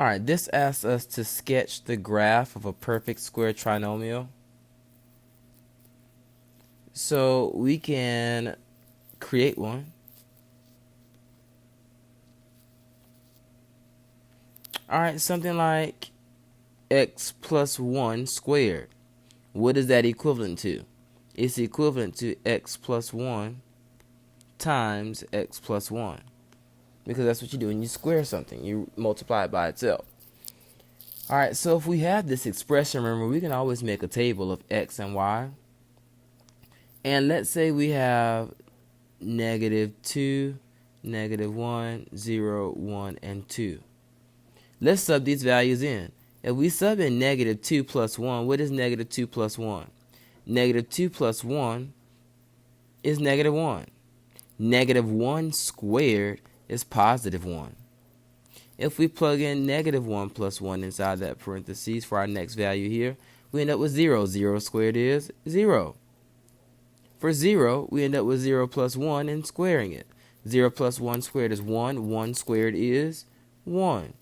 All right, this asks us to sketch the graph of a perfect square trinomial. So we can create one. All right, something like x plus 1 squared. What is that equivalent to? It's equivalent to x plus 1 times x plus 1. Because that's what you do when you square something. You multiply it by itself. All right, so if we have this expression, remember, we can always make a table of x and y. And let's say we have -2, -1, 0, 1, and 2. Let's sub these values in. If we sub in -2 plus 1, what is -2 plus 1? -2 plus 1 is -1. -1 squared is +1. If we plug in -1 plus 1 inside that parentheses for our next value here, we end up with 0. 0 squared is 0. For 0, we end up with 0 plus 1 and squaring it. 0 plus 1 squared is 1. 1 squared is 1.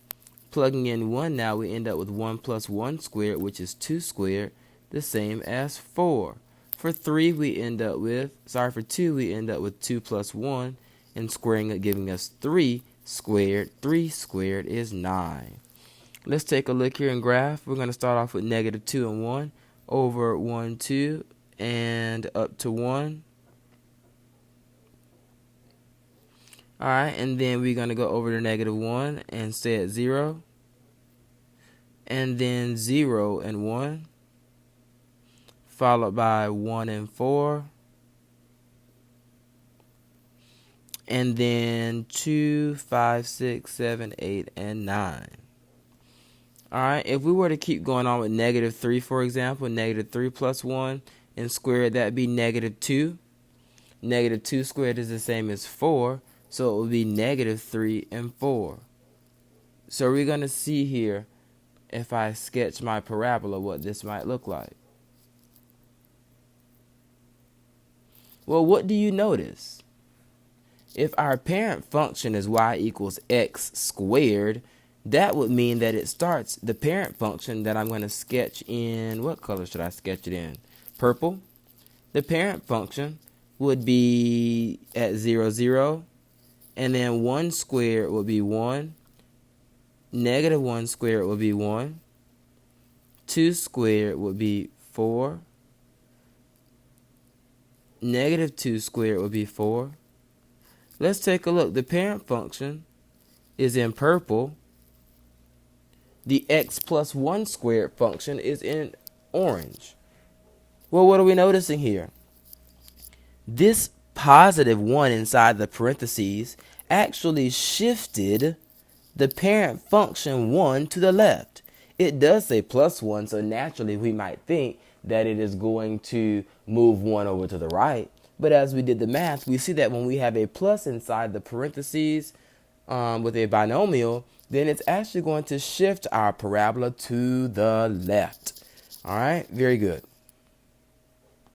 Plugging in 1 now, we end up with 1 plus 1 squared, which is 2 squared, the same as 4. For 3, we end up with, for 2, we end up with 2 plus 1, and squaring it, giving us 3 squared. 3 squared is 9. Let's take a look here in graph. We're going to start off with -2 and 1 over 1, 2, and up to 1. Alright, and then we're going to go over to -1 and stay at 0. And then 0 and 1. Followed by 1 and 4. And then 2, 5, 6, 7, 8, and 9. Alright, if we were to keep going on with -3, for example, -3 plus 1 and squared, that'd be -2. -2 squared is the same as 4, so it would be -3 and 4. So we're going to see here, if I sketch my parabola, what this might look like. Well, what do you notice? If our parent function is y equals x squared, that would mean that it starts the parent function that I'm going to sketch in, what color should I sketch it in? Purple. The parent function would be at 0, 0, and then 1 squared would be 1, -1 squared would be 1, 2 squared would be 4, -2 squared would be 4. Let's take a look. The parent function is in purple. The x plus 1 squared function is in orange. Well, what are we noticing here? This +1 inside the parentheses actually shifted the parent function 1 to the left. It does say +1, so naturally we might think that it is going to move 1 over to the right. But as we did the math, we see that when we have a plus inside the parentheses with a binomial, then it's actually going to shift our parabola to the left. All right, very good.